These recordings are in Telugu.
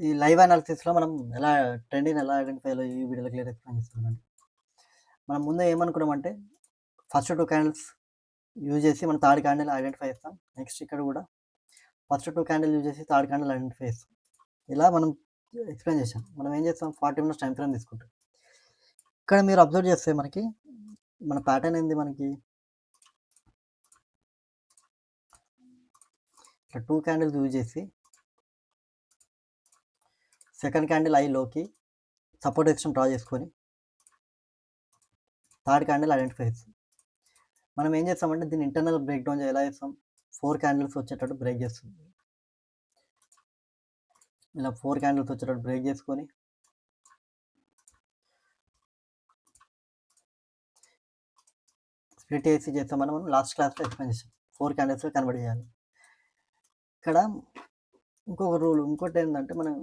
ఈ లైవ్ అనాలిసిస్‌లో మనం ఎలా ట్రెండ్‌ని ఎలా ఐడెంటిఫై చేయాలో ఈ వీడియోలో క్లియర్‌గా ఎక్స్‌ప్లెయిన్ చేస్తానండి. మనం ముందే ఏమనుకున్నామంటే ఫస్ట్ 2 క్యాండిల్స్ యూజ్ చేసి మనం థర్డ్ క్యాండిల్ ఐడెంటిఫై చేస్తాం. నెక్స్ట్ ఇక్కడ కూడా ఫస్ట్ 2 క్యాండిల్ యూజ్ చేసి థర్డ్ క్యాండిల్ ఐడెంటిఫై చేస్తాం. ఇలా మనం ఎక్స్‌ప్లెయిన్ చేశాం. మనం ఏం చేస్తాం 40 మినిట్స్ టైమ్ ఫ్రేమ్ తీసుకుంటాం. ఇక్కడ మీరు అబ్జర్వ్ చేస్తే మనకి మన ప్యాటర్న్ ఏంది మనకి ఇట్లా 2 క్యాండిల్స్ యూజ్ చేసి సెకండ్ క్యాండిల్ లోకి సపోర్ట్ రెసిస్టెన్స్ డ్రా చేసుకొని థర్డ్ క్యాండిల్ ఐడెంటిఫై చేస్తాం. మనం ఏం చేస్తామంటే దీన్ని ఇంటర్నల్ బ్రేక్ డౌన్ ఎలా చేస్తాం 4 క్యాండిల్స్ వచ్చేటట్టు బ్రేక్ చేస్తుంది. ఇలా 4 క్యాండిల్స్ వచ్చేటట్టు బ్రేక్ చేసుకొని స్ప్లిట్ ఏసీ చేస్తామని మనం లాస్ట్ క్లాస్లో ఎక్స్ప్లెయిన్ చేసాం. 4 క్యాండిల్స్ కన్వర్ట్ చేయాలి. ఇక్కడ ఇంకొక రూల్ ఇంకోటి ఏంటంటే మనం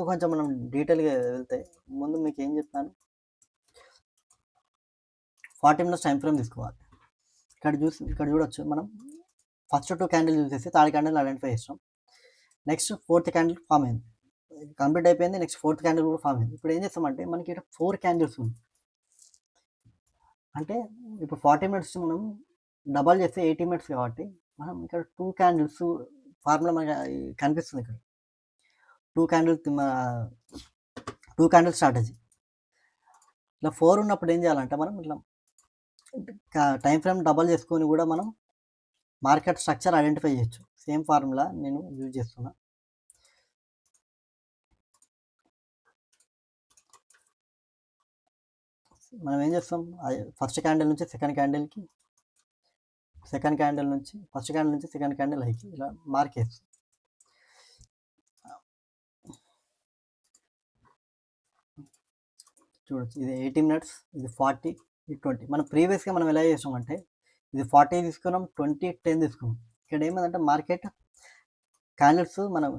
కొంచెం మనం డీటెయిల్గా వెళ్తే ముందు మీకు ఏం చెప్తాను 40 మినిట్స్ టైం ఫ్రేమ్ తీసుకోవాలి. ఇక్కడ చూడొచ్చు మనం ఫస్ట్ 2 క్యాండిల్ యూజ్ చేసి థర్డ్ క్యాండిల్ ఐడెంటిఫై చేస్తాం. నెక్స్ట్ ఫోర్త్ క్యాండిల్ ఫామ్ అయింది, కంప్లీట్ అయిపోయింది. నెక్స్ట్ ఫోర్త్ క్యాండిల్ కూడా ఫామ్ అయింది. ఇప్పుడు ఏం చేస్తామంటే మనకి ఇక్కడ 4 క్యాండిల్స్ ఉంది అంటే ఇప్పుడు 40 మినిట్స్ మనం డబల్ చేస్తే 80 మినిట్స్ కాబట్టి మనం ఇక్కడ 2 క్యాండిల్స్ ఫార్ములా మనకి కనిపిస్తుంది. ఇక్కడ 2 క్యాండిల్స్ స్ట్రాటజీ. ఇలా 4 ఉన్నప్పుడు ఏం చేయాలంటే మనం ఇట్లా టైం ఫ్రేమ్ డబల్ చేసుకొని కూడా మనం మార్కెట్ స్ట్రక్చర్ ఐడెంటిఫై చేయొచ్చు. సేమ్ ఫార్ములా నేను యూజ్ చేస్తున్నా. మనం ఏం చేస్తాం ఫస్ట్ క్యాండిల్ నుంచి సెకండ్ క్యాండిల్కి, సెకండ్ క్యాండిల్ నుంచి ఫస్ట్ క్యాండిల్ నుంచి సెకండ్ క్యాండిల్ హైకి ఇలా మార్క్ చేస్తాం. చూడొచ్చు ఇది 80 మినిట్స్, ఇది 40, ఇది 20. మనం ప్రీవియస్గా మనం ఎలా చేసామంటే ఇది 40 తీసుకున్నాం, 20, 10 తీసుకున్నాం. ఇక్కడ ఏమైందంటే మార్కెట్ క్యాండిల్స్ మనం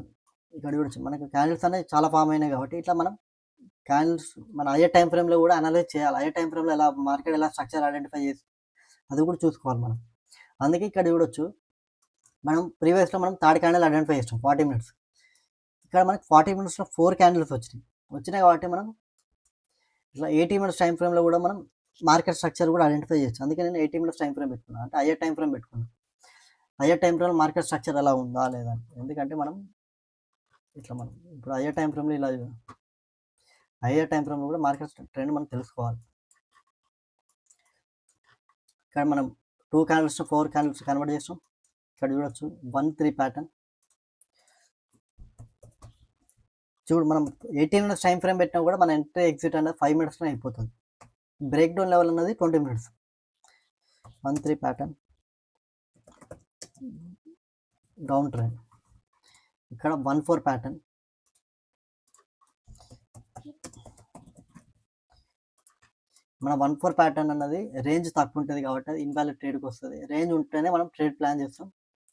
ఇక్కడ చూడొచ్చు మనకు క్యాండిల్స్ అనేవి చాలా ఫామ్ అయినాయి కాబట్టి ఇట్లా మనం క్యాండిల్స్ మన హయ్యర్ టైం ఫ్రేమ్లో కూడా అనలైజ్ చేయాలి. హయ్యర్ టైం ఫ్రేమ్లో ఎలా మార్కెట్ ఎలా స్ట్రక్చర్ ఐడెంటిఫై చేసి అది కూడా చూసుకోవాలి మనం. అందుకే ఇక్కడ చూడొచ్చు మనం ప్రీవియస్లో మనం థర్డ్ క్యాండిల్ ఐడెంటిఫై చేస్తాం 40 మినిట్స్. ఇక్కడ మనకి 40 మినిట్స్లో 4 క్యాండిల్స్ వచ్చినాయి కాబట్టి మనం ఇట్లా 80 మినిట్స్ టైం ఫ్రేమ్లో కూడా మనం మార్కెట్ స్ట్రక్చర్ కూడా ఐడెంటిఫై చేయొచ్చు. అందుకే నేను 80 మినిట్స్ టైం ఫ్రేమ్ పెట్టుకున్నాను, అంటే హయ్యర్ టైం ఫ్రేమ్ పెట్టుకున్నాను. Higher time frame market structure ఎలా ఉందా లేదా, ఎందుకంటే మనం ఇట్లా మనం ఇప్పుడు హయ్యర్ టైం ఫ్రేమ్లో ఇలా హయ్యర్ టైం ఫ్రేమ్లో కూడా మార్కెట్ ట్రెండ్ మనం తెలుసుకోవాలి. ఇక్కడ మనం 2 క్యాండిల్స్ 4 క్యాండిల్స్ కన్వర్ట్ చేస్తాం. ఇక్కడ చూడొచ్చు 1-3 ప్యాటర్న్. చూడు మనం 18 మినిట్స్ టైం ఫ్రేమ్ పెట్టినా కూడా మన ఎంట్రీ ఎగ్జిట్ అనేది 5 మినిట్స్లో అయిపోతుంది. బ్రేక్ డౌన్ లెవెల్ అన్నది 20 మినిట్స్. 1-3 pattern down trend. ఇక్కడ 1-4 ప్యాటర్న్. మన 1-4 ప్యాటర్న్ అన్నది రేంజ్ తక్కువ ఉంటుంది కాబట్టి అది ఇన్వాలిడ్ ట్రేడ్కి వస్తుంది. రేంజ్ ఉంటేనే మనం ట్రేడ్ ప్లాన్ చేస్తాం.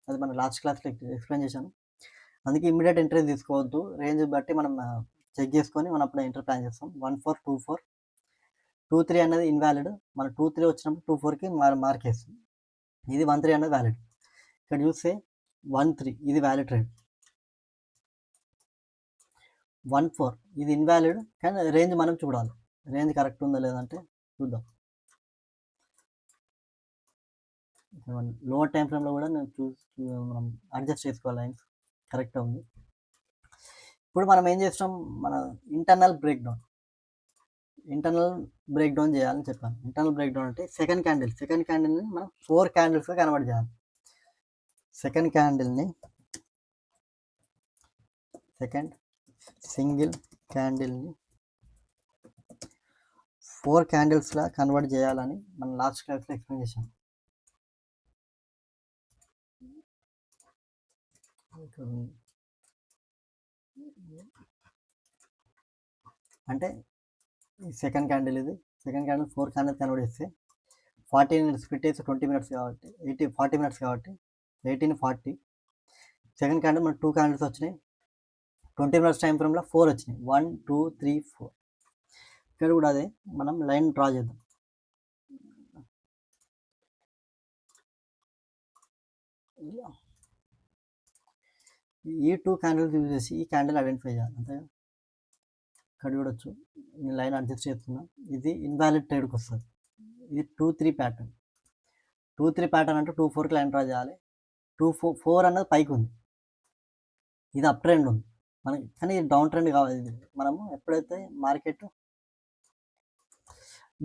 అది మన లాస్ట్ క్లాస్లో ఎక్స్ప్లెయిన్ చేశాను. అందుకే ఇమ్మీడియట్ ఎంట్రీ తీసుకోవద్దు, రేంజ్ బట్టి మనం చెక్ చేసుకొని మనం అప్పుడు ఎంట్రీ ప్లాన్ చేస్తాం. 1-4, 2-4, 2-3 అనేది ఇన్వాలిడ్. మన 2-3 వచ్చినప్పుడు 2-4కి మార్క్ వేస్తాం. ఇది 1-3 అనేది వ్యాలిడ్. ఇక్కడ చూస్తే 1-3 ఇది వ్యాలిడ్ ట్రేడ్. 1-4 ఇది ఇన్వాలిడ్, కానీ రేంజ్ మనం చూడాలి, రేంజ్ కరెక్ట్ ఉందా లేదంటే చూద్దాం. లోవర్ టైం ఫ్రేమ్లో కూడా నేను మనం అడ్జస్ట్ చేసుకోవాలి, లైన్స్ కరెక్ట్గా ఉంది. ఇప్పుడు మనం ఏం చేస్తాం, మన ఇంటర్నల్ బ్రేక్ డౌన్ చేయాలని చెప్పాను. ఇంటర్నల్ బ్రేక్ డౌన్ అంటే సెకండ్ క్యాండిల్ని మనం 4 క్యాండిల్స్గా కన్వర్ట్ చేయాలి. సెకండ్ సింగిల్ క్యాండిల్ని 4 క్యాండిల్స్లా కన్వర్ట్ చేయాలని మనం లాస్ట్ క్లాస్లో ఎక్స్ప్లెయిన్ చేసాం. అంటే సెకండ్ క్యాండిల్ 4 క్యాండిల్ కన్వర్ట్ చేస్తే 40 మినిట్స్ స్ప్లిట్ చేస్తే 20 మినిట్స్ కాబట్టి 40 మినిట్స్ కాబట్టి 18-40. సెకండ్ క్యాండిల్ మనకు 2 క్యాండిల్స్ వచ్చినాయి, 20 మినిట్స్ టైం ఫ్రేమ్లో 4 వచ్చినాయి, 1, 2, 3, 4. ఇక్కడ కూడా అదే మనం లైన్ డ్రా చేద్దాం. ఈ 2 క్యాండిల్స్ యూజ్ చేసి ఈ క్యాండిల్ ఐడెంటిఫై చేయాలి. అంతేగా, ఇక్కడ చూడొచ్చు, నేను లైన్ అడ్జస్ట్ చేస్తున్నా. ఇది ఇన్వాలిడ్ ట్రేడ్కి వస్తుంది. ఇది 2-3 ప్యాటర్న్. 2-3 ప్యాటర్న్ అంటే 2-4కి లైన్ డ్రా చేయాలి. 2-4 అన్నది పైకి ఉంది, ఇది అప్ ట్రెండ్ ఉంది మనకి, కానీ ఇది డౌన్ ట్రెండ్ కావాలి. మనము ఎప్పుడైతే మార్కెట్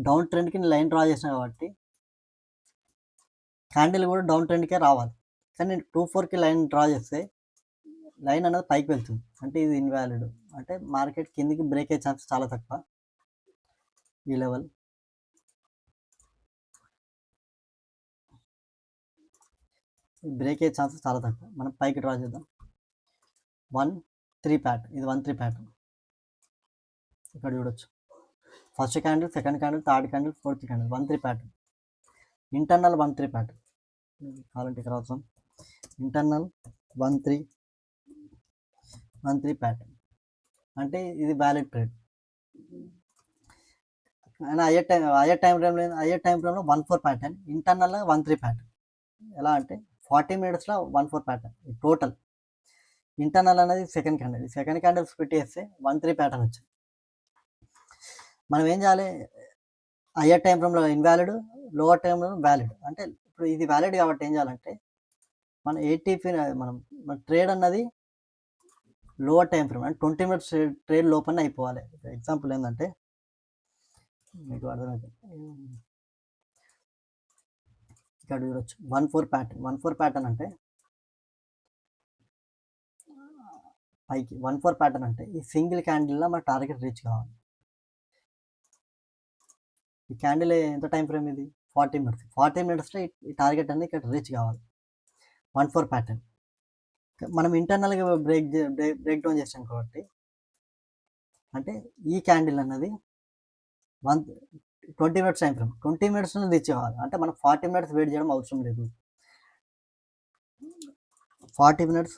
డౌన్ ట్రెండ్కి లైన్ డ్రా చేసిన కాబట్టి క్యాండిల్ కూడా డౌన్ ట్రెండ్కే రావాలి. కానీ నేను 2-4కి లైన్ డ్రా చేస్తే లైన్ అనేది పైకి వెళ్తుంది, అంటే ఇది ఇన్వాలిడ్, అంటే మార్కెట్ కిందికి బ్రేక్ అయ్యే ఛాన్స్ చాలా తక్కువ. ఈ లెవెల్ బ్రేక్ అయ్యే ఛాన్సెస్ చాలా తక్కువ. మనం పైకి డ్రా చేద్దాం. 1-3 ప్యాటర్న్, ఇది 1-3 ప్యాటర్న్. ఇక్కడ చూడొచ్చు, first candle, second candle, third candle, fourth candle, 1-3 pattern. Internal 1-3 pattern కావాలంటే ఇక్కడ అవసరం. ఇంటర్నల్ 1-3 ప్యాటర్న్ అంటే ఇది వ్యాలిడ్ ట్రేడ్. అండ్ అయ్యే టైం ఫ్రేమ్లో 1-4 ప్యాటర్న్, ఇంటర్నల్ 1-3 ప్యాటర్న్. ఎలా అంటే 40 minutesలో 1-4 ప్యాటర్న్ టోటల్. ఇంటర్నల్ అనేది second candle, second candle split చేస్తే 1-3 ప్యాటర్న్ వచ్చింది. మనం ఏం చేయాలి, హయ్యర్ టైం ఫ్రేమ్లో ఇన్వాలిడ్, లోవర్ టైంలో వ్యాలిడ్. అంటే ఇప్పుడు ఇది వ్యాలిడ్ కాబట్టి ఏం చేయాలంటే మన ఏటీపీ మన ట్రేడ్ అన్నది లోవర్ టైం ఫ్రేమ్ అంటే 20 minutes ట్రేడ్ లోపల అయిపోవాలి. ఎగ్జాంపుల్ ఏంటంటే మీకు అర్థమవుతుంది, ఇక్కడ చూడొచ్చు 1-4 ప్యాటర్న్. 1-4 ప్యాటర్న్ అంటే పైకి 1-4 ప్యాటర్న్ అంటే ఈ సింగిల్ క్యాండిల్లో మన టార్గెట్ రీచ్ కావాలి. ఈ క్యాండిల్ ఎంత టైం ఫ్రేమ్ ఇది 40 minutes. 40 minutesలో ఈ టార్గెట్ అనేది ఇక్కడ రీచ్ కావాలి. 1-4 ప్యాటర్న్ మనం ఇంటర్నల్గా బ్రేక్ డౌన్ చేసాం కాబట్టి, అంటే ఈ క్యాండిల్ అన్నది 20 minutes time frame, 20 minutes reach కావాలి. అంటే మనం 40 minutes వెయిట్ చేయడం అవసరం లేదు. 40 minutes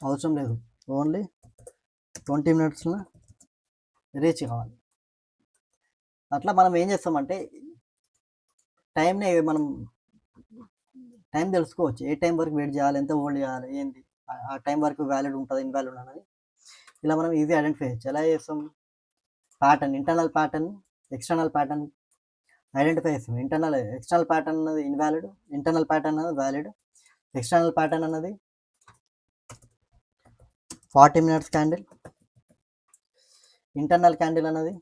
అవసరం లేదు, ఓన్లీ 20 minutesలో రీచ్ కావాలి. అట్లా మనం ఏం చేస్తామంటే టైంని టైం తెలుసుకోవచ్చు, ఏ టైం వరకు వెయిట్ చేయాలి, ఎంత హోల్డ్ చేయాలి, ఏంది ఆ టైం వరకు వ్యాలిడ్ ఉంటుంది, ఇన్వాలిడ్ అనేది ఇలా మనం ఈజీ ఐడెంటిఫై చేయొచ్చు. ఎలా చేస్తాం, pattern, internal pattern, external pattern identify చేస్తాం. ఎక్స్టర్నల్ ప్యాటర్న్ అన్నది ఇన్వాలిడ్, ఇంటర్నల్ ప్యాటర్న్ అన్నది వ్యాలిడ్. ఎక్స్టర్నల్ ప్యాటర్న్ అన్నది 40 minutes క్యాండిల్, ఇంటర్నల్ క్యాండిల్ అన్నది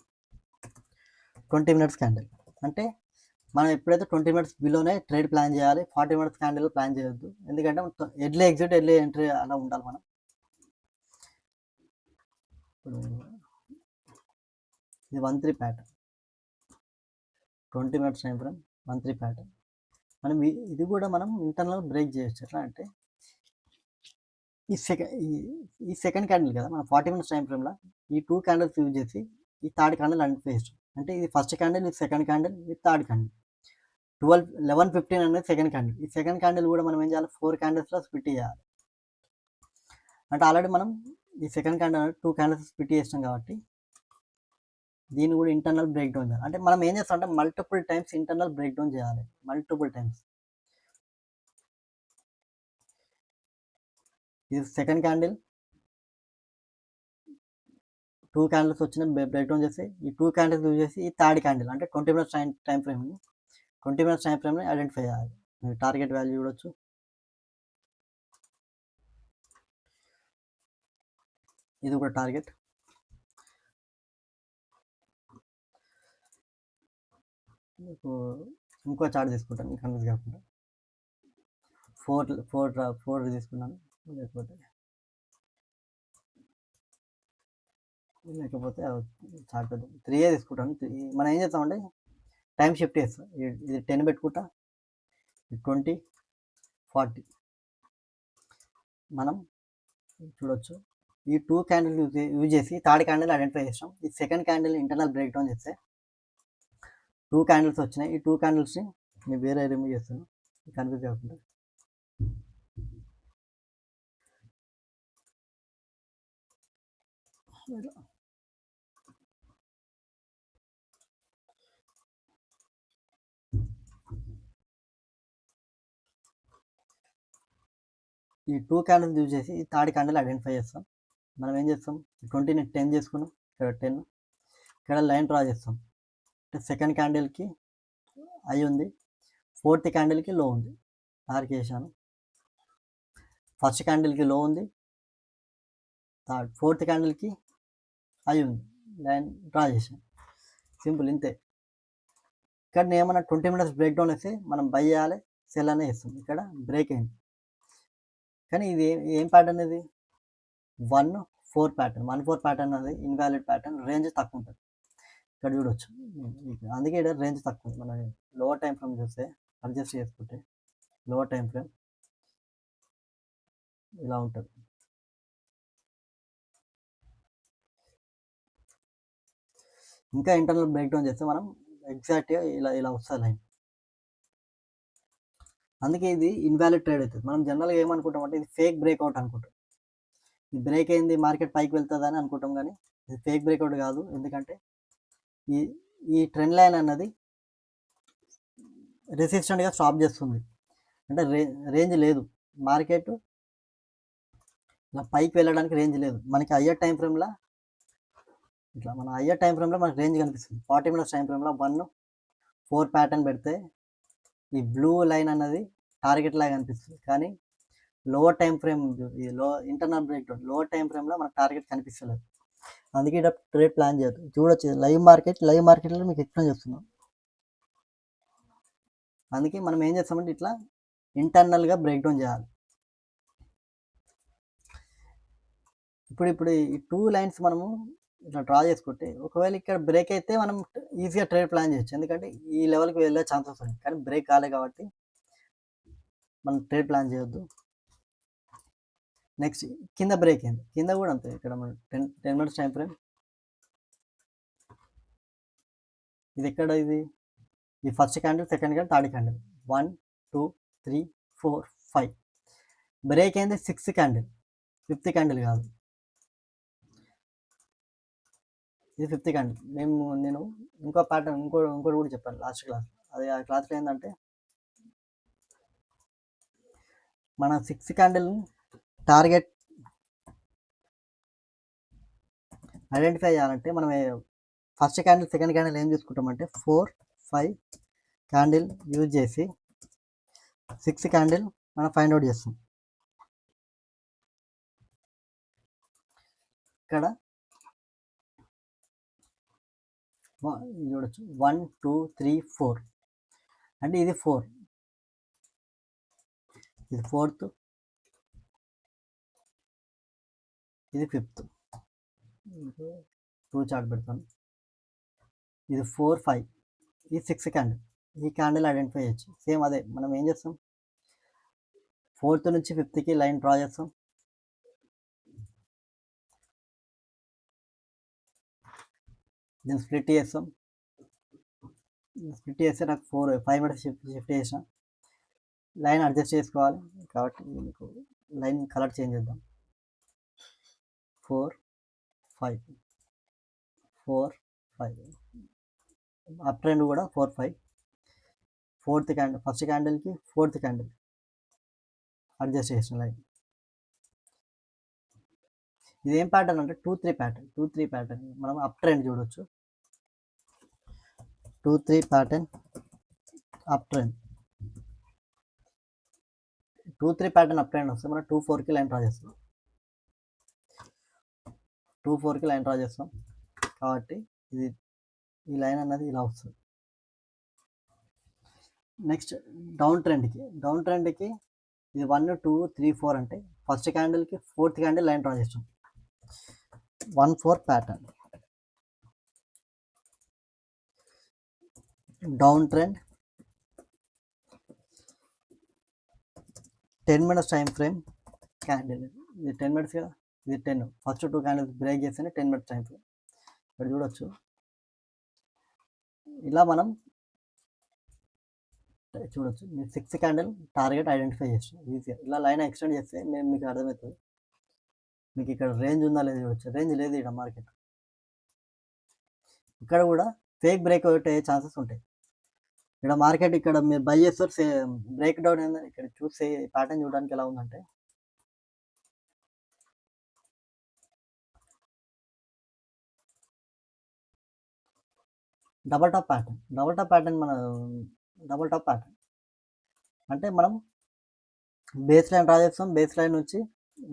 20 minutes క్యాండిల్. అంటే మనం ఎప్పుడైతే 20 minutes బిలోనే ట్రేడ్ ప్లాన్ చేయాలి, 40 minutes క్యాండిల్ ప్లాన్ చేయొద్దు. ఎందుకంటే ఎర్లీ ఎగ్జిట్, ఎర్లీ ఎంట్రీ అలా ఉండాలి మనం. ఇది 1-3 pattern, 20 minutes time frame, 1-3 pattern. మనం ఇది కూడా మనం ఇంటర్నల్ బ్రేక్ చేయొచ్చు. ఎట్లా అంటే ఈ సెకండ్ క్యాండిల్ కదా మనం 40 minutes టైం ఫ్రేమ్లో ఈ 2 క్యాండిల్స్ యూజ్ చేసి ఈ థర్డ్ క్యాండిల్ ఐడెంటిఫై చేస్తాం. అంటే ఇది ఫస్ట్ క్యాండిల్, ఇది సెకండ్ క్యాండిల్, ఇది థర్డ్ క్యాండిల్. 11-15 అనేది సెకండ్ క్యాండిల్. ఈ సెకండ్ క్యాండిల్ కూడా మనం ఏం చేయాలి, 4 candlesలో స్ప్లిట్ చేయాలి. అంటే ఆల్రెడీ మనం ఈ సెకండ్ క్యాండిల్ 2 candles స్ప్లిట్ చేస్తాం కాబట్టి దీన్ని కూడా ఇంటర్నల్ బ్రేక్ డౌన్ చేయాలి. అంటే మనం ఏం చేస్తాం అంటే multiple times internal break down చేయాలి, మల్టిపుల్ టైమ్స్. ఇది సెకండ్ క్యాండిల్, 2 candles వచ్చిన బ్రేక్ డౌన్ చేసి ఈ 2 candles యూజ్ చేసి ఈ థర్డ్ క్యాండిల్ అంటే 20 minutes టైం ఫ్రేమ్ని 20 minutes టైం ఫ్రేమ్ని ఐడెంటిఫై చేయాలి. టార్గెట్ వాల్యూ చూడొచ్చు, ఇది కూడా టార్గెట్. ఇంకో చార్ట్ తీసుకుంటాను కన్ఫ్యూజ్ కాకుండా. 4 తీసుకున్నాను, లేకపోతే చార్ట్ 3 తీసుకుంటాను. మనం ఏం చేస్తామంటే టైం షిఫ్ట్ చేస్తాం. ఇది 10 పెట్టుకుంటా, 20, 40 మనం చూడొచ్చు. ఈ 2 candles యూజ్ చేసి థర్డ్ క్యాండిల్ ఐడెంటిఫై చేస్తాం. ఈ second candle internal break down చేస్తే 2 candles వచ్చినాయి. ఈ 2 candlesని నేను వేరే రిమూవ్ చేస్తాను కన్ఫ్యూజ్ కాకుండా. ఈ 2 క్యాండిల్స్ యూజ్ చేసి ఈ థర్డ్ క్యాండిల్ ఐడెంటిఫై చేస్తాం. మనం ఏం చేస్తాం, 20ని 10 చేసుకున్నాం, ఇక్కడ 10, ఇక్కడ లైన్ డ్రా చేస్తాం. అంటే సెకండ్ క్యాండిల్కి హై ఉంది, ఫోర్త్ క్యాండిల్కి లో ఉంది, ఆర్కి వేసాను. ఫస్ట్ క్యాండిల్కి లో ఉంది, ఫోర్త్ క్యాండిల్కి హై ఉంది, లైన్ డ్రా చేసాం. సింపుల్, ఇంతే. ఇక్కడ ఏమన్నా 20 minutes బ్రేక్ డౌన్ వేస్తే మనం బై చేయాలి, సెల్ అనే వేస్తాం. ఇక్కడ బ్రేక్ అయింది, కానీ ఇది ఏం ప్యాటర్న్, ఇది 1-4 ప్యాటర్న్. 1-4 ప్యాటర్న్ అనేది ఇన్వాలిడ్ ప్యాటర్న్, రేంజ్ తక్కువ ఉంటుంది. ఇక్కడ చూడొచ్చు, అందుకే ఇక్కడ రేంజ్ తక్కువ ఉంది. మనం లోవర్ టైం ఫ్రేమ్ చూస్తే అడ్జస్ట్ చేసుకుంటే లోవర్ టైం ఫ్రేమ్ ఇలా ఉంటుంది. ఇంకా ఇంటర్నల్ బ్రేక్ డౌన్ చేస్తే మనం ఎగ్జాక్ట్గా ఇలా వస్తుంది లైన్. అందుకే ఇది ఇన్వాలిడ్ ట్రేడ్ అవుతుంది. మనం జనరల్గా ఏమనుకుంటాం అంటే ఇది ఫేక్ బ్రేక్అవుట్ అనుకుంటాం. ఇది బ్రేక్ అయింది, మార్కెట్ పైకి వెళ్తుంది అని అనుకుంటాం, కానీ ఇది ఫేక్ బ్రేక్అవుట్ కాదు. ఎందుకంటే ఈ ట్రెండ్ లైన్ అన్నది రెసిస్టెంట్గా స్టాప్ చేస్తుంది. అంటే రేంజ్ లేదు, మార్కెట్ ఇలా పైకి వెళ్ళడానికి రేంజ్ లేదు. మనకి హయ్యర్ టైం ఫ్రేమ్లో ఇట్లా మన హయ్యర్ టైం ఫ్రేమ్లో మనకి రేంజ్ కనిపిస్తుంది. 40 minutes టైం ఫ్రేమ్లో 1-4 ప్యాటర్న్ పెడితే ఈ బ్లూ లైన్ అన్నది టార్గెట్ లాగా కనిపిస్తుంది. కానీ లోవర్ టైం ఫ్రేమ్, ఈ internal break down lower time ఫ్రేమ్లో మనకు టార్గెట్ కనిపిస్తలేదు. అందుకే ఇక్కడ ట్రేడ్ ప్లాన్ చేయదు. చూడొచ్చు, లైవ్ మార్కెట్లో మీకు ఎక్స్ప్లెయిన్ చేస్తున్నాం. అందుకే మనం ఏం చేస్తామంటే ఇట్లా ఇంటర్నల్గా బ్రేక్ డౌన్ చేయాలి. ఇప్పుడు ఈ 2 లైన్స్ మనము ఇట్లా డ్రా చేసుకుంటే ఒకవేళ ఇక్కడ బ్రేక్ అయితే మనం ఈజీగా ట్రేడ్ ప్లాన్ చేయొచ్చు. ఎందుకంటే ఈ లెవెల్కి వెళ్ళే ఛాన్సెస్ ఉంది, కానీ బ్రేక్ కాలేదు కాబట్టి మనం ట్రేడ్ ప్లాన్ చేయొద్దు. నెక్స్ట్ కింద బ్రేక్ అయింది, కింద కూడా అంతే. ఇక్కడ మనం 10 minutes టైం ఫ్రేమ్, ఇది ఎక్కడ, ఇది ఈ first candle, second candle, third candle, 1 2 3 4 5. Break అయింది 6th క్యాండిల్, 5th క్యాండిల్ కాదు, ఇది 5th క్యాండిల్. నేను ఇంకో ప్యాటర్న్ ఇంకోటి కూడా చెప్పాను లాస్ట్ క్లాస్. అది ఆ క్లాస్లో ఏంటంటే మన 6th క్యాండిల్ టార్గెట్ ఐడెంటిఫై చేయాలంటే మనం ఫస్ట్ క్యాండిల్, సెకండ్ క్యాండిల్ ఏం చూసుకుంటామంటే 4 5 క్యాండిల్ యూజ్ చేసి 6th క్యాండిల్ మనం ఫైండ్ అవుట్ చేస్తాం. ఇక్కడ చూడొచ్చు 1 2 3 4 అంటే ఇది 4, ఇది 4th, ఇది 5th. 2 చార్ట్ పెడతాను. ఇది 4 5, ఇది 6th క్యాండిల్. ఈ క్యాండిల్ ఐడెంటిఫై చేయొచ్చు. సేమ్ అదే మనం ఏం చేస్తాం, 4th నుంచి 5thకి లైన్ డ్రా చేస్తాం. దీన్ని స్ప్లిట్ చేస్తాం. స్ప్లిట్ చేస్తే నాకు 5 minutes షిఫ్ట్ చేసిన లైన్ అడ్జస్ట్ చేసుకోవాలి కాబట్టి మీకు లైన్ కలర్ చేంజ్ చేద్దాం. 4 5 4 5, అప్ ట్రెండ్ కూడా 4 5. 4th క్యాండిల్, ఫస్ట్ క్యాండిల్కి 4th క్యాండిల్ అడ్జస్ట్ చేసిన లైన్. ఇది ఏం ప్యాటర్న్ అంటే 2-3 ప్యాటర్న్. 2-3 ప్యాటర్న్ మనం అప్ ట్రెండ్ చూడొచ్చు. 2-3 pattern up trend. 2-3 pattern up trend వస్తే మనం 2-4కి లైన్ డ్రా చేస్తాం. 2-4కి లైన్ డ్రా చేస్తాం కాబట్టి ఇది ఈ లైన్ అన్నది ఇలా వస్తుంది. నెక్స్ట్ డౌన్ ట్రెండ్కి ఇది 1 2 3 4 అంటే ఫస్ట్ క్యాండిల్కి 4th క్యాండిల్ లైన్ డ్రా చేస్తాం. 1-4 pattern. Down trend 10 minutes time frame candle. ఇది 10 minutes కదా, ఇది 10. ఫస్ట్ 2 క్యాండిల్స్ బ్రేక్ చేస్తేనే 10 minutes టైం ఫ్రేమ్. ఇక్కడ చూడొచ్చు, ఇలా మనం చూడొచ్చు. మీరు 6th క్యాండిల్ టార్గెట్ ఐడెంటిఫై చేస్తాం ఈజీగా. ఇలా లైన్ ఎక్స్టెండ్ చేస్తే మీకు అర్థమవుతుంది. మీకు ఇక్కడ రేంజ్ ఉందా లేదా చూడొచ్చు. రేంజ్ లేదు ఇక్కడ మార్కెట్. ఇక్కడ కూడా ఫేక్ బ్రేక్ అవుట్ అయ్యే ఛాన్సెస్ ఉంటాయి. ఇక్కడ మార్కెట్ ఇక్కడ మీరు బై చేస్తారు, బ్రేక్ డౌన్ ఏంటంటే ఇక్కడ చూస్తే ప్యాటర్న్ చూడడానికి ఎలా ఉందంటే డబల్ టాప్ ప్యాటర్న్ అంటే మనం బేస్ లైన్ డ్రా చేస్తాం. బేస్ లైన్ నుంచి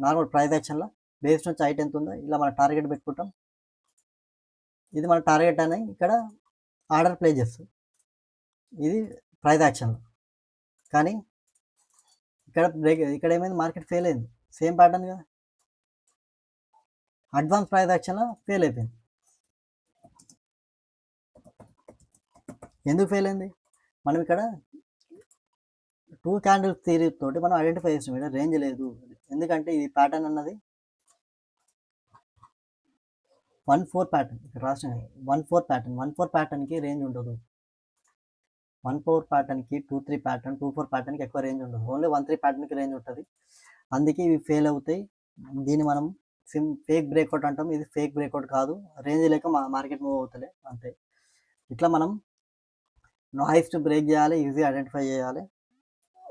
నార్మల్ ప్రైస్ యాక్షన్లో బేస్ నుంచి హైట్ ఎంత ఉందో ఇలా మన టార్గెట్ పెట్టుకుంటాం. ఇది మన టార్గెట్ అని ఇక్కడ ఆర్డర్ ప్లే చేస్తాం. ఇది ప్రైస్ యాక్షన్లో. కానీ ఇక్కడ ఏమైంది, మార్కెట్ ఫెయిల్ అయింది. సేమ్ ప్యాటర్న్ కదా, అడ్వాన్స్ ప్రైస్ యాక్షన్లో ఫెయిల్ అయిపోయింది. ఎందుకు ఫెయిల్ అయింది? మనం ఇక్కడ 2 క్యాండిల్స్ థియరీ తోటి మనం ఐడెంటిఫై చేస్తాం. ఇక్కడ రేంజ్ లేదు, ఎందుకంటే ఇది ప్యాటర్న్ అన్నది 1-4 ప్యాటర్న్. ఇక్కడ రాసిన 1-4 ప్యాటర్న్కి రేంజ్ ఉండదు. 1-4 ప్యాటర్న్కి 2-3 ప్యాటర్న్, 2-4 ప్యాటర్న్కి ఎక్కువ రేంజ్ ఉండదు. ఓన్లీ 1-3 ప్యాటర్న్కి రేంజ్ ఉంటుంది. అందుకే ఇవి ఫెయిల్ అవుతాయి. దీన్ని మనం ఫేక్ బ్రేక్అవుట్ అంటాం. ఇది ఫేక్ బ్రేక్అవుట్ కాదు, రేంజ్ లేక మార్కెట్ మూవ్ అవుతలే అంతే. ఇట్లా మనం నాయిస్ బ్రేక్ చేయాలి, ఈజీ ఐడెంటిఫై చేయాలి,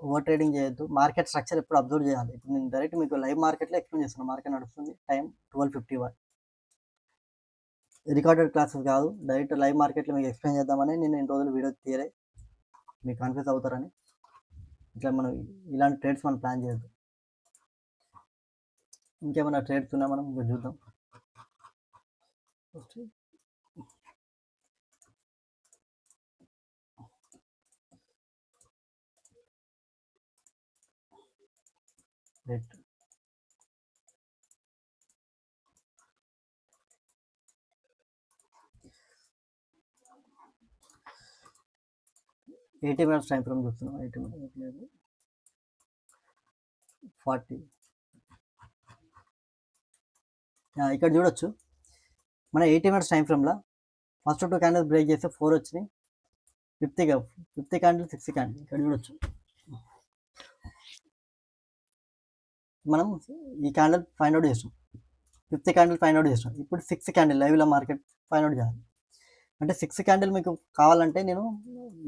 ఓవర్ ట్రేడింగ్ చేయొద్దు. మార్కెట్ స్ట్రక్చర్ ఎప్పుడు అబ్జర్వ్ చేయాలి. ఇప్పుడు నేను డైరెక్ట్ మీకు లైవ్ మార్కెట్లో ఎక్స్ప్లెయిన్ చేస్తున్నాను. మార్కెట్ నడుస్తుంది, టైం 12:51. రికార్డెడ్ క్లాసెస్ కాదు, డైరెక్ట్ లైవ్ మార్కెట్లో మీకు ఎక్స్ప్లెయిన్ చేద్దామని నేను ఇన్ని రోజులు వీడియో తీయలే, మీకు కన్ఫ్యూజ్ అవుతారని. ఇట్లా మనం ఇలాంటి ట్రేడ్స్ మనం ప్లాన్ చేయొద్దు. ఇంకేమైనా ట్రేడ్స్ ఉన్నా మనం చూద్దాం. రేట్ 80 minutes టైం ఫ్రేమ్ చూస్తున్నాం. 80 minutes 40. ఇక్కడ చూడొచ్చు, మన 80 minutes టైం ఫ్రేమ్లో ఫస్ట్ 2 క్యాండిల్స్ బ్రేక్ చేస్తే 4 వచ్చినాయి. 50 క్యాండిల్ 60 క్యాండిల్ ఇక్కడ చూడొచ్చు. మనం ఈ క్యాండిల్ ఫైండ్ అవుట్ చేస్తాం, 50 క్యాండిల్ ఫైండ్ అవుట్ చేస్తాం. ఇప్పుడు 6 క్యాండిల్ లైవ్లో మార్కెట్ ఫైండ్ అవుట్ చేయాలి. అంటే 6 క్యాండిల్ మీకు కావాలంటే నేను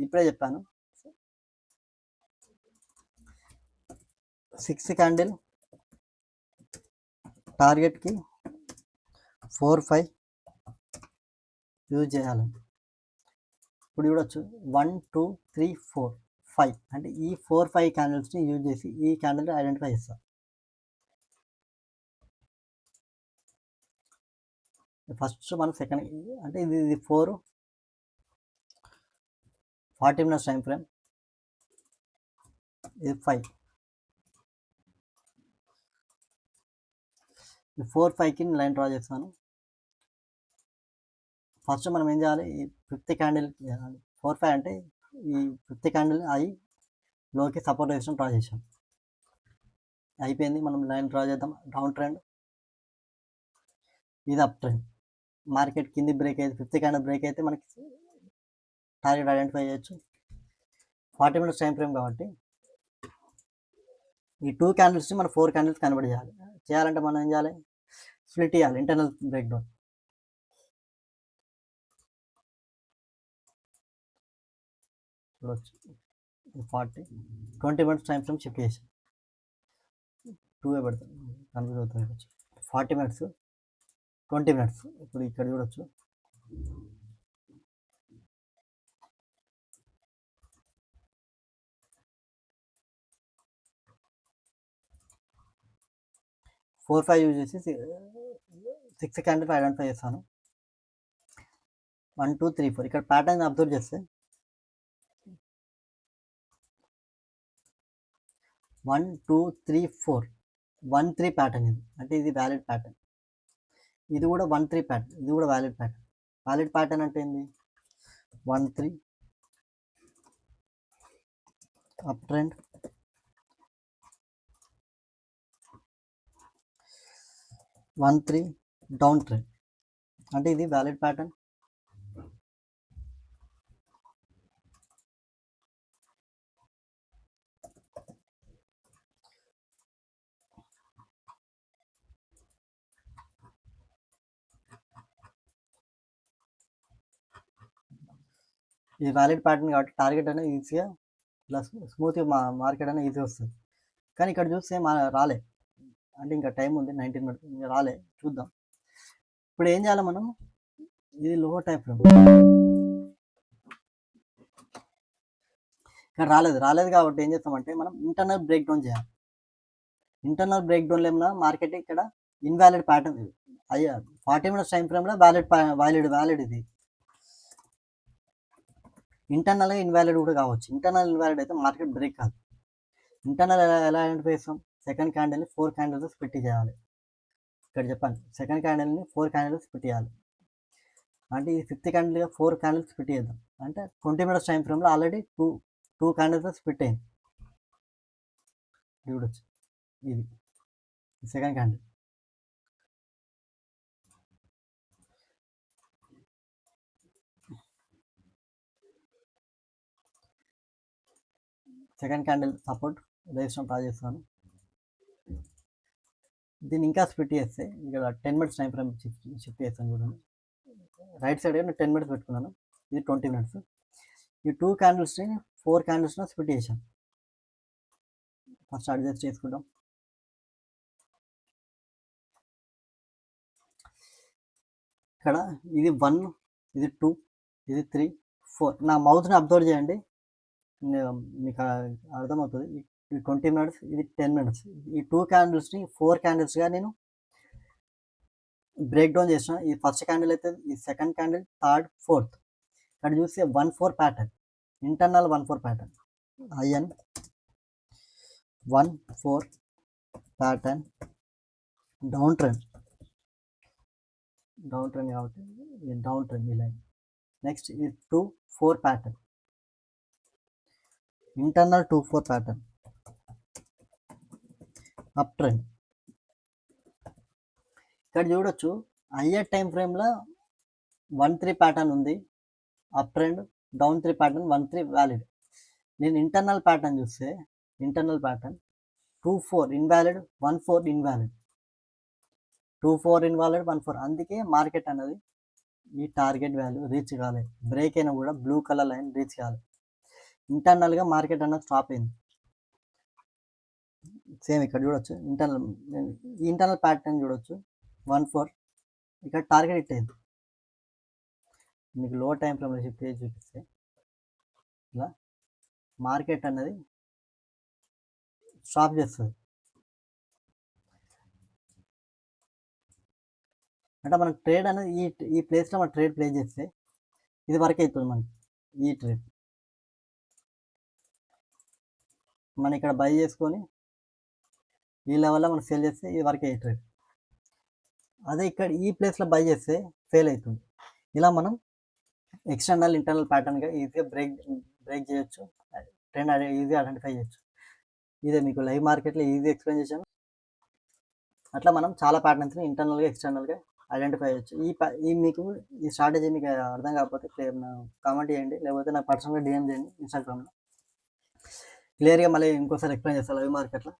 ఇప్పుడే చెప్పాను, 6 క్యాండిల్ టార్గెట్కి 4-5 యూజ్ చేయాలి. ఇప్పుడు చూడొచ్చు 1 2 3 4 5 అంటే ఈ 4-5 క్యాండిల్స్ని యూజ్ చేసి ఈ క్యాండిల్ ఐడెంటిఫై చేస్తాం. ఫస్ట్ మనం సెకండ్ అంటే ఇది 40 minutes టైం ఫ్రేమ్, ఇది 5. 4-5కి లైన్ డ్రా చేస్తాను. ఫస్ట్ మనం ఏం చేయాలి, ఈ 50 క్యాండిల్ 4-5 అంటే ఈ 50 క్యాండిల్ అయి లోకి సపోర్ట్ రెసిస్టెన్స్ డ్రా చేసాం. అయిపోయింది. మనం లైన్ డ్రా చేద్దాం. డౌన్ ట్రెండ్, ఇది అప్ ట్రెండ్. మార్కెట్ కింది బ్రేక్ అయితే 50 క్యాండిల్ బ్రేక్ అయితే మనకి టార్గెట్ ఐడెంటిఫై చేయొచ్చు. 40 minutes టైం ఫ్రేమ్ కాబట్టి ఈ 2 క్యాండిల్స్ని మనం 4 క్యాండిల్స్ కన్వర్ట్ చేయాలంటే మనం ఏం చేయాలి, స్ప్లిట్ చేయాలి, ఇంటర్నల్ బ్రేక్ డౌన్. చూడవచ్చు 20 minutes టైం ఫ్రేమ్ షిఫ్ట్ చేసి 2 పెడతాం, కన్ఫ్యూజ్ అవుతుంది. 40 minutes 20 minutes. ఇప్పుడు ఇక్కడ చూడొచ్చు, ఫోర్ 5 యూజ్ చేసి 6 క్యాండిల్ ఐడెంటిఫై చేస్తాను. 1 2 3 4 ఇక్కడ ప్యాటర్న్ అబ్జర్వ్ చేస్తే 1 2 3 4 1-3 ప్యాటర్న్. ఇది అంటే ఇది వ్యాలిడ్ ప్యాటర్న్. ఇది కూడా 1-3 ప్యాటర్న్, ఇది కూడా వ్యాలిడ్ ప్యాటర్న్. వ్యాలిడ్ ప్యాటర్న్ అంటే ఏంది, 1-3 అప్ ట్రెండ్, 1-3 డౌన్ ట్రెండ్. అంటే ఇది వ్యాలిడ్ ప్యాటర్న్. ఇది వ్యాలిడ్ ప్యాటర్న్ కాబట్టి టార్గెట్ అనేది ఈజీగా ఇలా స్మూత్గా మార్కెట్ అనేది ఈజీగా వస్తుంది. కానీ ఇక్కడ చూస్తే రాలే, అంటే ఇంకా టైం ఉంది 19 minutes, ఇంకా రాలే. చూద్దాం ఇప్పుడు ఏం చేయాలి మనం, ఇది లోవర్ టైం ఫ్రేమ్, ఇక్కడ రాలేదు కాబట్టి ఏం చేస్తామంటే మనం ఇంటర్నల్ బ్రేక్ డౌన్ చేయాలి. ఇంటర్నల్ బ్రేక్ డౌన్లో ఏమన్నా మార్కెట్ ఇక్కడ ఇన్వాలిడ్ ప్యాటర్న్ అయ్యా 40 మినిట్స్ టైం ఫ్రేమ్లో వ్యాలిడ్ ఇది ఇంటర్నల్గా ఇన్వాలిడ్ కూడా కావచ్చు. ఇంటర్నల్ ఇన్వాలిడ్ అయితే మార్కెట్ బ్రేక్ కాదు. ఇంటర్నల్ ఎలా ఐడెంటిఫై చేస్తాం? సెకండ్ క్యాండిల్ని 4 క్యాండిల్స్ స్ప్లిట్ చేయాలి. ఇక్కడ చెప్పండి, సెకండ్ క్యాండిల్ని 4 క్యాండిల్స్ స్ప్లిట్ చేయాలి. అంటే ఇది 5th క్యాండిల్గా 4 క్యాండిల్స్ స్ప్లిట్ చేద్దాం. అంటే 20 మినిట్స్ టైం ఫ్రేమ్లో ఆల్రెడీ టూ క్యాండిల్స్ స్ప్లిట్ అయింది. చూడొచ్చు, ఇది second candle. Second candle support resistance draw చేస్తాను. దీన్ని ఇంకా స్ప్లిట్ చేస్తే ఇక్కడ 10 మినిట్స్ టైం ఫ్రేమ్ షిఫ్ట్ చేస్తాను. చూడండి, రైట్ సైడ్ నేను 10 మినిట్స్ పెట్టుకున్నాను, ఇది 20 మినిట్స్. ఈ 2 క్యాండిల్స్ని 4 క్యాండిల్స్ని స్ప్లిట్ చేశాను. ఫస్ట్ అడ్జస్ట్ చేసుకుంటాం. ఇక్కడ ఇది 1, ఇది 2, ఇది 3, 4. నా మౌత్ని అబ్జర్వ్ చేయండి, మీకు అర్థమవుతుంది. ఇది 20 మినిట్స్, ఇది 10 మినిట్స్. ఈ 2 క్యాండిల్స్ని 4 క్యాండిల్స్గా నేను బ్రేక్ డౌన్ చేసిన. ఈ ఫస్ట్ క్యాండిల్ అయితే, ఈ సెకండ్ క్యాండిల్, థర్డ్, ఫోర్త్. ఇక్కడ చూస్తే 1-4 pattern, internal 1-4 pattern, in 1-4 pattern, down trend కాబట్టి డౌన్ ట్రెండ్ ఈ లైన్. నెక్స్ట్ ఇది 2-4 pattern, internal 2-4 pattern, up trend. ఇక్కడ చూడొచ్చు, హయ్యర్ టైం ఫ్రేమ్లో 1-3 ప్యాటర్న్ ఉంది, up trend, down 3 pattern, 1-3 valid. నేను ఇంటర్నల్ ప్యాటర్న్ చూస్తే, internal pattern 2-4 invalid, 1-4 invalid, 2-4 invalid, 1-4. అందుకే మార్కెట్ అనేది ఈ టార్గెట్ వాల్యూ రీచ్ కాలేదు. బ్రేక్ అయినా కూడా బ్లూ కలర్ లైన్ రీచ్ కాలేదు. ఇంటర్నల్గా మార్కెట్ అన్నది స్టాప్ అయింది. సేమ్ ఇక్కడ చూడొచ్చు, ఇంటర్నల్ ప్యాటర్న్ చూడొచ్చు, 1-4 ఇక్కడ టార్గెట్ హిట్ అయింది. మీకు లో టైం ఫ్రేమ్లో షిఫ్ట్ చేసి చూపిస్తే ఇలా మార్కెట్ అన్నది స్టాప్ చేస్తుంది. అంటే మనం ట్రేడ్ అనేది ఈ ప్లేస్లో మనం ట్రేడ్ ప్లే చేస్తే ఇది వర్క్ అవుతుంది మనకి. ఈ ట్రేడ్ మనం ఇక్కడ బై చేసుకొని ఈ లెవెల్లో మనం సేల్ చేస్తే ఇది వర్క్ అయ్యే ట్రేడ్. అదే ఇక్కడ ఈ ప్లేస్లో బై చేస్తే ఫెయిల్ అవుతుంది. ఇలా మనం ఎక్స్టర్నల్ ఇంటర్నల్ ప్యాటర్న్గా ఈజీగా బ్రేక్ చేయొచ్చు, ట్రెండ్ ఈజీగా ఐడెంటిఫై చేయొచ్చు. ఇదే మీకు లైవ్ మార్కెట్లో ఈజీ ఎక్స్ప్లెయిన్ చేశాను. అట్లా మనం చాలా ప్యాటర్న్స్ని ఇంటర్నల్గా ఎక్స్టర్నల్గా ఐడెంటిఫై చేయొచ్చు. మీకు ఈ స్ట్రాటజీ మీకు అర్థం కాకపోతే కామెంట్ చేయండి, లేకపోతే నాకు పర్సనల్గా డిఎం చేయండి ఇన్స్టాగ్రామ్లో. క్లియర్గా మళ్ళీ ఇంకోసారి ఎక్స్ప్లెయిన్ చేస్తాను లైవ్ మార్కెట్లో.